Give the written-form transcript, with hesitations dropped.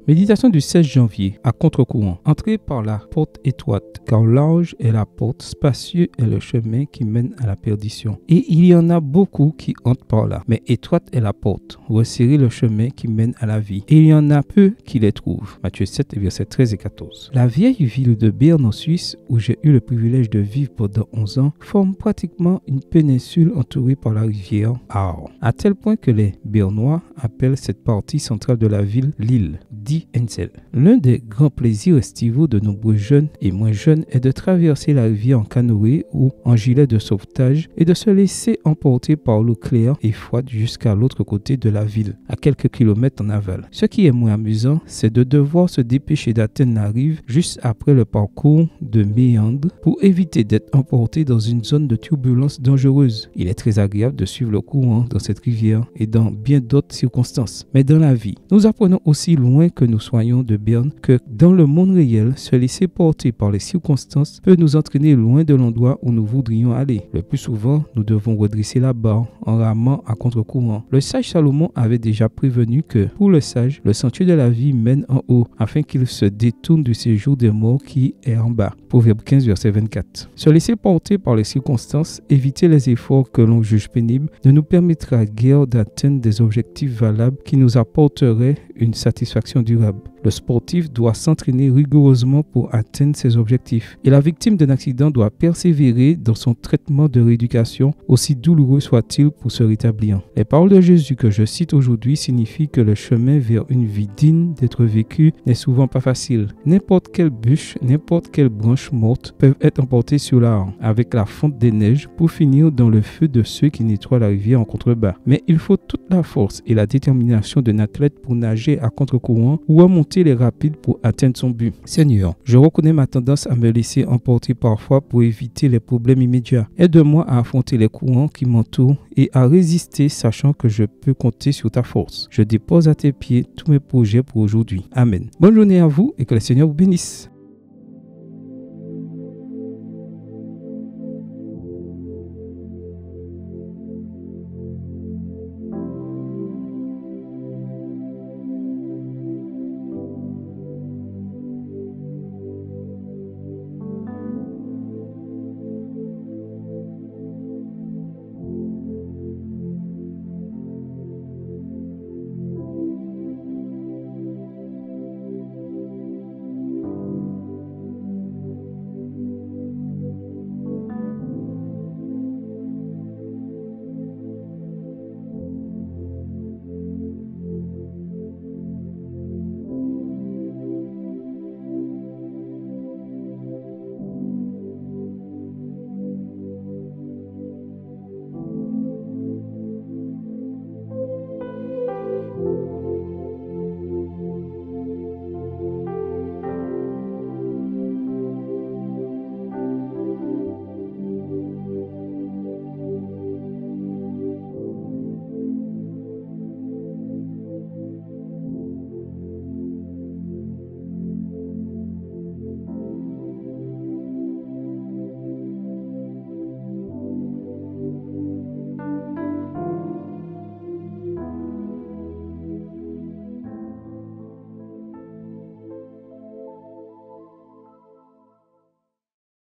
Méditation du 16 janvier, à contre-courant. Entrez par la porte étroite, car large est la porte, spacieux est le chemin qui mène à la perdition. Et il y en a beaucoup qui entrent par là. Mais étroite est la porte, resserrez le chemin qui mène à la vie. Et il y en a peu qui les trouvent. Matthieu 7, versets 13 et 14. La vieille ville de Berne en Suisse, où j'ai eu le privilège de vivre pendant 11 ans, forme pratiquement une péninsule entourée par la rivière Aar. À tel point que les Bernois appellent cette partie centrale de la ville l'île, dit Ensel. L'un des grands plaisirs estivaux de nombreux jeunes et moins jeunes est de traverser la rivière en canoë ou en gilet de sauvetage et de se laisser emporter par l'eau claire et froide jusqu'à l'autre côté de la ville, à quelques kilomètres en aval. Ce qui est moins amusant, c'est de devoir se dépêcher d'atteindre la rive juste après le parcours de méandres pour éviter d'être emporté dans une zone de turbulence dangereuse. Il est très agréable de suivre le courant dans cette rivière et dans bien d'autres circonstances. Mais dans la vie, nous apprenons aussi loin que nous soyons de Berne que dans le monde réel, se laisser porter par les circonstances peut nous entraîner loin de l'endroit où nous voudrions aller. Le plus souvent, nous devons redresser la barre en ramant à contre-courant. Le sage Salomon avait déjà prévenu que, pour le sage, le sentier de la vie mène en haut, afin qu'il se détourne du séjour des morts qui est en bas. Proverbe 15, verset 24. Se laisser porter par les circonstances, éviter les efforts que l'on juge pénibles, ne nous permettra guère d'atteindre des objectifs valables qui nous apporteraient une satisfaction durable. Le sportif doit s'entraîner rigoureusement pour atteindre ses objectifs et la victime d'un accident doit persévérer dans son traitement de rééducation, aussi douloureux soit-il pour se rétablir. Les paroles de Jésus que je cite aujourd'hui signifient que le chemin vers une vie digne d'être vécue n'est souvent pas facile. N'importe quelle bûche, n'importe quelle branche morte peuvent être emportées sur la harpe avec la fonte des neiges pour finir dans le feu de ceux qui nettoient la rivière en contrebas. Mais il faut toute la force et la détermination d'un athlète pour nager à contre-courant ou remonter les rapides pour atteindre son but. Seigneur, je reconnais ma tendance à me laisser emporter parfois pour éviter les problèmes immédiats. Aide-moi à affronter les courants qui m'entourent et à résister sachant que je peux compter sur ta force. Je dépose à tes pieds tous mes projets pour aujourd'hui. Amen. Bonne journée à vous et que le Seigneur vous bénisse.